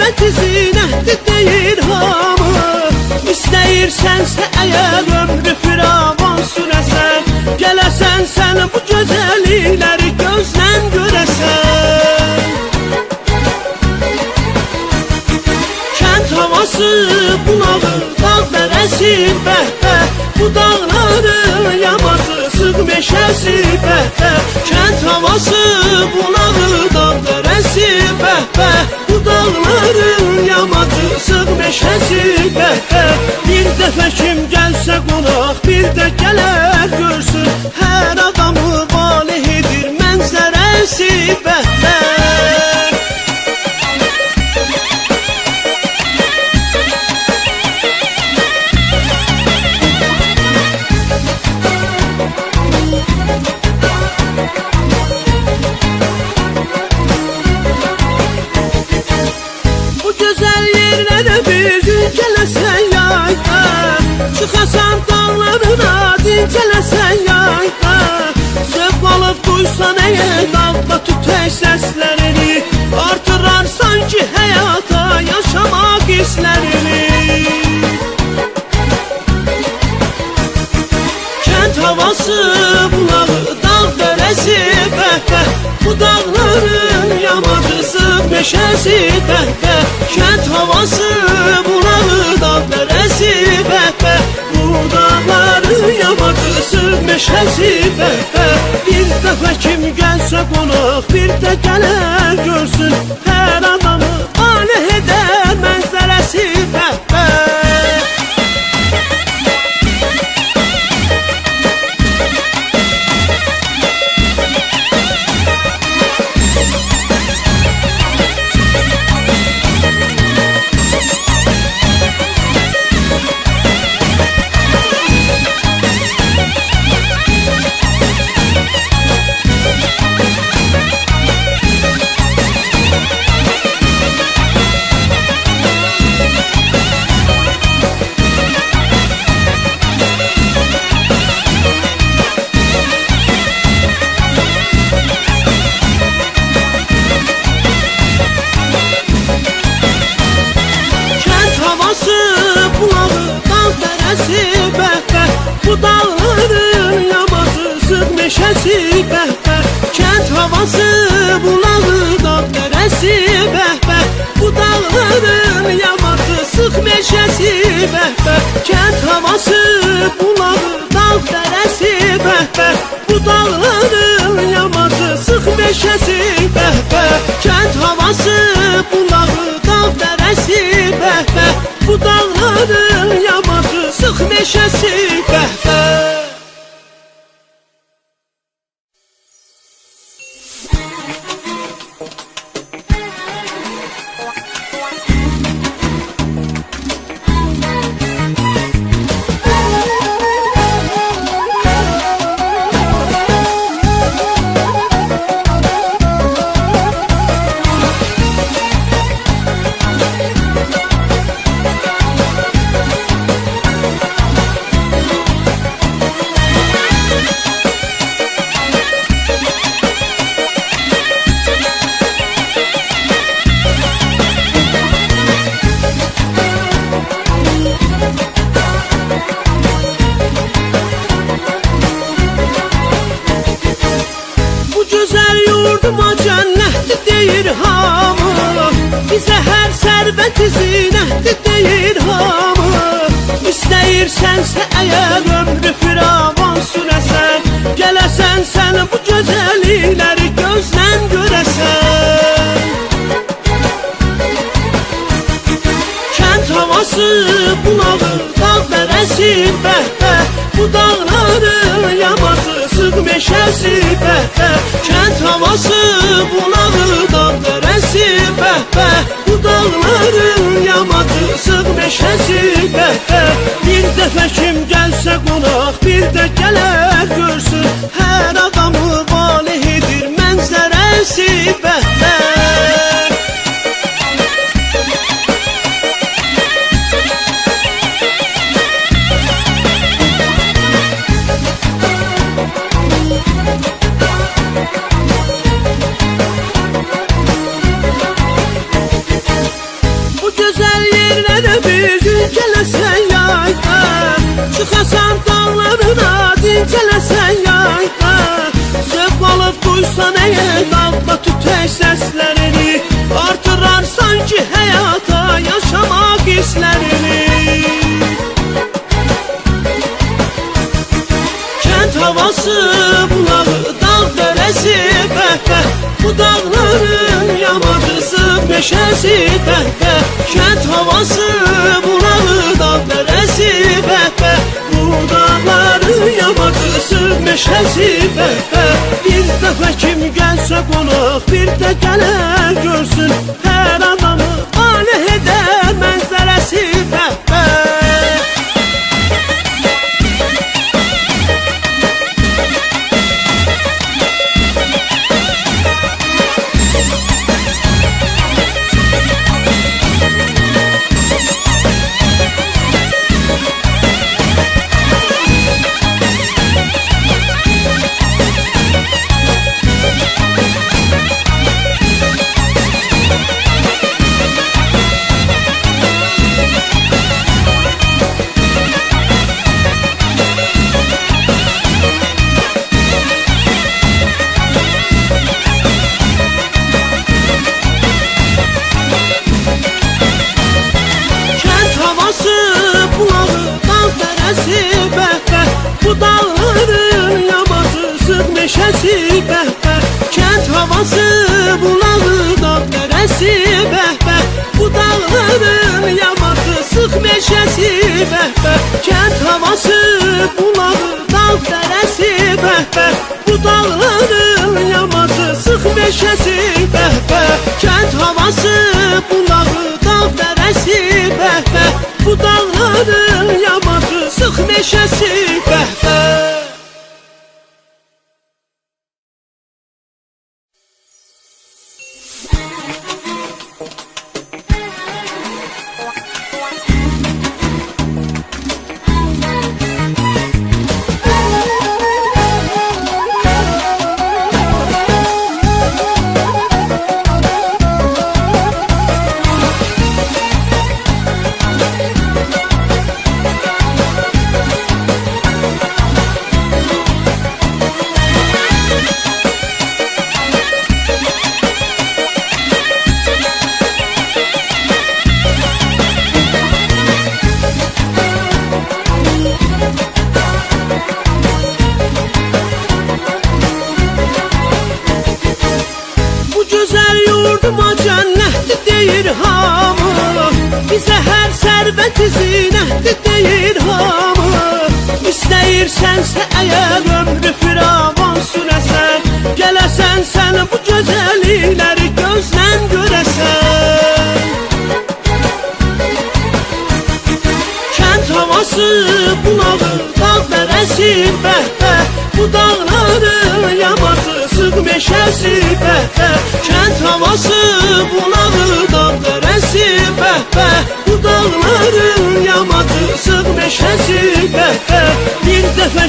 sərbəti zinətli deyir hamı. İstəyirsənsə əgər ömrü firavan sürəsən, gələsən sən bu gözəllikləri gözlən görəsən. Kənd havası bulağı, dağ dərəsi bəhbə, bu dağların yamacı, sıx meşəsi bəhbə. Kənd havası bulağı, dağ dərəsi bəhbə, bu dağların yamacı, sıx meşəsi bəhbə. Bir dəfə kim gəlsə qonaq, bir də gələr görsün, hər adamı valeh edir mənzərəsi bəhbə. Dincələsən yayda, çıxasan dağlarına, dincələsən yayda. Zövq alıb duysan əgər dağda tütək səslərini, artırarsan ki həyata yaşamaq hisslərini. Kənd havası bulağı, dağ dərəsi bəhbə, bu dağların yamacısı, meşəsi bəhbə. Kənd havası bulağı, dağ dərəsi bəhbə, bu dağların yamacısı, meşəsi bəhbə. Bir dəfə kim gəlsə qonaq, bir də gələr görsün, hər adamı valeh edər mənzərəsi bəhbə. Bu dağların yamacı, sıx meşəsi bəhbə. Kənd havası bulağı, dağ dərəsi bəhbə, bu dağların yamacı, sıx meşəsi bəhbə. Kənd havası bulağı, dağ dərəsi bəhbə, bu dağların yamacı, sıx meşəsi bəhbə. Kənd havası bulağı, dağ dərəsi bəhbə, bu dağların yamacı, sıx meşəsi bəhbə. Cənnətli deyir hamı, bizə hər sərbəti zinətli deyir hamı. İstəyirsənsə əgər ömrü firavan sürəsən, gələsən sən bu gözəllikləri gözlən görəsən. Kənd havası bulağı, dağ dərəsi bəhbə, bu dağların yamacı, sıx meşəsi bəhbə. Kənd havası bulağı, dağ dərəsi bəhbə, bu dağların yamacı, sıx meşəsi bəhbə. Bir dəfə kim gəlsə qonaq, bir də gələr görsün, hər adamı valeh edir mənzərəsi bəhbə. Əfsanəyə qalma tütək səslərini, artırar sanki həyata yaşamaq hisslərini. Kənd havası, bulağı, dağ dərəsi, bəhbə, bu dağların yamacısı, meşəsi, bəhbə. Kənd havası, bulağı, dağ dərəsi, bəhbə, bu dağların yamacısı, meşəsi, bəhbə. Bir dəfə kim gəlsə qonaq, bir də gələr görsün, hər adamı aleh edər mənzərəsi, bəhbə. Bu dağların yamacısı, meşəsi, bəhbə. Kənd havası, bulağı, dağ dərəsi, bəhbə. Bu dağların yamacısı, meşəsi, bəhbə. Kənd havası, bulağı, dağ dərəsi, bəhbə. Bu dağların yamacısı, meşəsi, bəhbə. Kənd havası, bulağı, dağ dərəsi, bəhbə. Bu dağların yamacısı, meşəsi, bəhbə. Yurduma cənnətdir deyir hamı, bizə hər sərvəti zinətdir deyir hamı. İstəyirsənsə əgər ömrü firavan sürəsən, gələsən sən bu gözəllikləri gözlən görəsən. Kənd havası, bulağı, dağ dərəsi, bəhbə. Bu dağların yamacısı, meşəsi, bəhbə. Kənd havası, bulağı, dağ dərəsi, bəhbə. Bu dağların yamacısı, meşəsi, bəhbə. Bir dəfə